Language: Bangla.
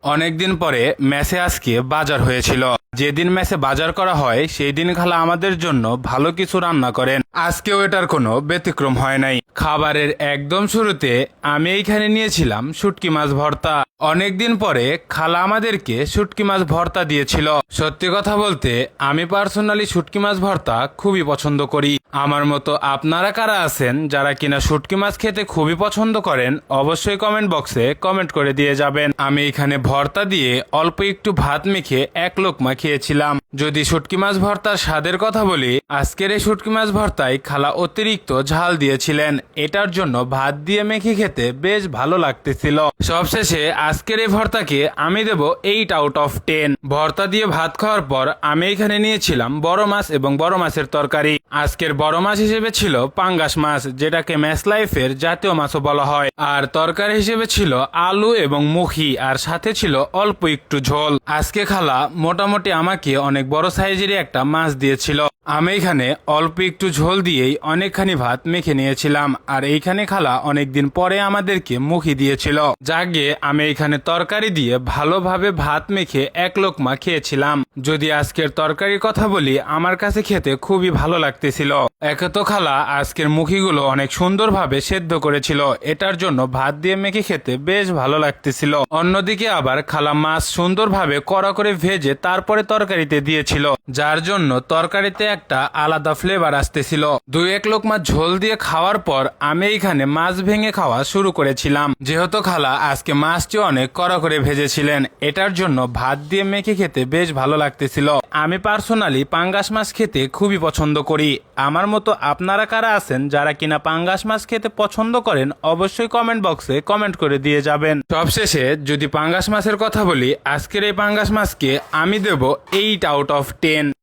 অনেকদিন পরে মেসে আজকে বাজার হয়েছিল। যেদিন মেসে বাজার করা হয় সেই দিন খালা আমাদের জন্য ভালো কিছু রান্না করেন। আজকেও এটার কোনো ব্যতিক্রম হয় নাই। খাবারের একদম শুরুতে আমি এইখানে নিয়েছিলাম শুটকি মাছ ভর্তা। অনেকদিন পরে খালা আমাদেরকে শুটকি মাছ ভর্তা দিয়েছিল। সত্যি কথা বলতে আমি পার্সোনালি শুটকি মাছ ভর্তা খুবই পছন্দ করি। আমার মতো আপনারা কারা আছেন যারা কিনা শুটকি মাছ খেতে খুবই পছন্দ করেন, অবশ্যই কমেন্ট বক্সে কমেন্ট করে দিয়ে যাবেন। আমি এখানে ভর্তা দিয়ে অল্প একটু ভাত মেখে এক লোকমা খেয়েছিলাম। যদি শুটকি মাছ ভর্তার স্বাদের কথা বলি, আজকের এই শুটকি মাছ ভর্তায় খালা অতিরিক্ত ঝাল দিয়েছিলেন। এটার জন্য ভাত দিয়ে মেখে খেতে বেশ ভালো লাগতেছিল। সবশেষে আজকের এই ভর্তাকে আমি দেব 8 আউট অফ 10। ভর্তা দিয়ে ভাত খাওয়ার পর আমি এখানে নিয়েছিলাম বড় মাছ এবং বড় মাছের তরকারি। আজকের বড় মাছ হিসেবে ছিল পাঙ্গাস মাছ, যেটাকে ম্যাচ লাইফের জাতীয় মাছও বলা হয়। আর তরকারি হিসেবে ছিল আলু এবং মুখি, আর সাথে ছিল অল্প একটু ঝোল। আজকে খালা মোটামুটি আমাকে অনেক বড় সাইজেরই একটা মাছ দিয়েছিল। আমি এখানে অল্প একটু ঝোল দিয়েই অনেকখানি ভাত মেখে নিয়েছিলাম। আর এইখানে খালা অনেকদিন পরে আমাদেরকে মুখি দিয়েছিল। যাকে আমি এখানে তরকারি দিয়ে ভালোভাবে ভাত মেখে এক লোকমা খেয়েছিলাম। যদি আজকের তরকারির কথা বলি, আমার কাছে খেতে খুবই ভালো লাগতেছিল। একে তো খালা আজকের মুখিগুলো অনেক সুন্দরভাবে সেদ্ধ করেছিল, এটার জন্য ভাত দিয়ে মেখে খেতে বেশ ভালো লাগতেছিল। অন্যদিকে আবার খালা মাছ সুন্দরভাবে কড়া করে ভেজে তারপরে তরকারিতে দিয়েছিল, যার জন্য তরকারিতে একটা আলাদা ফ্লেভার আসতেছিল। দুই এক লোকমা ঝোল দিয়ে খাওয়ার পর আমি এইখানে মাছ ভেঙে খাওয়া শুরু করেছিলাম। যেহেতু খালা আজকে মাছটি অনেক কড়া করে ভেজেছিলেন, এটার জন্য ভাত দিয়ে মেখে খেতে বেশ ভালো লাগতেছিল। আমি পার্সোনালি পাঙ্গাস মাছ খেতে খুবই পছন্দ করি। আমার মতো আপনারা কারা আছেন যারা কিনা পাঙ্গাস মাছ খেতে পছন্দ করেন, অবশ্যই কমেন্ট বক্সে কমেন্ট করে দিয়ে যাবেন। সবশেষে যদি পাঙ্গাস মাছের কথা বলি, আজকের এই পাঙ্গাস মাছকে আমি দেব 8 আউট অফ 10।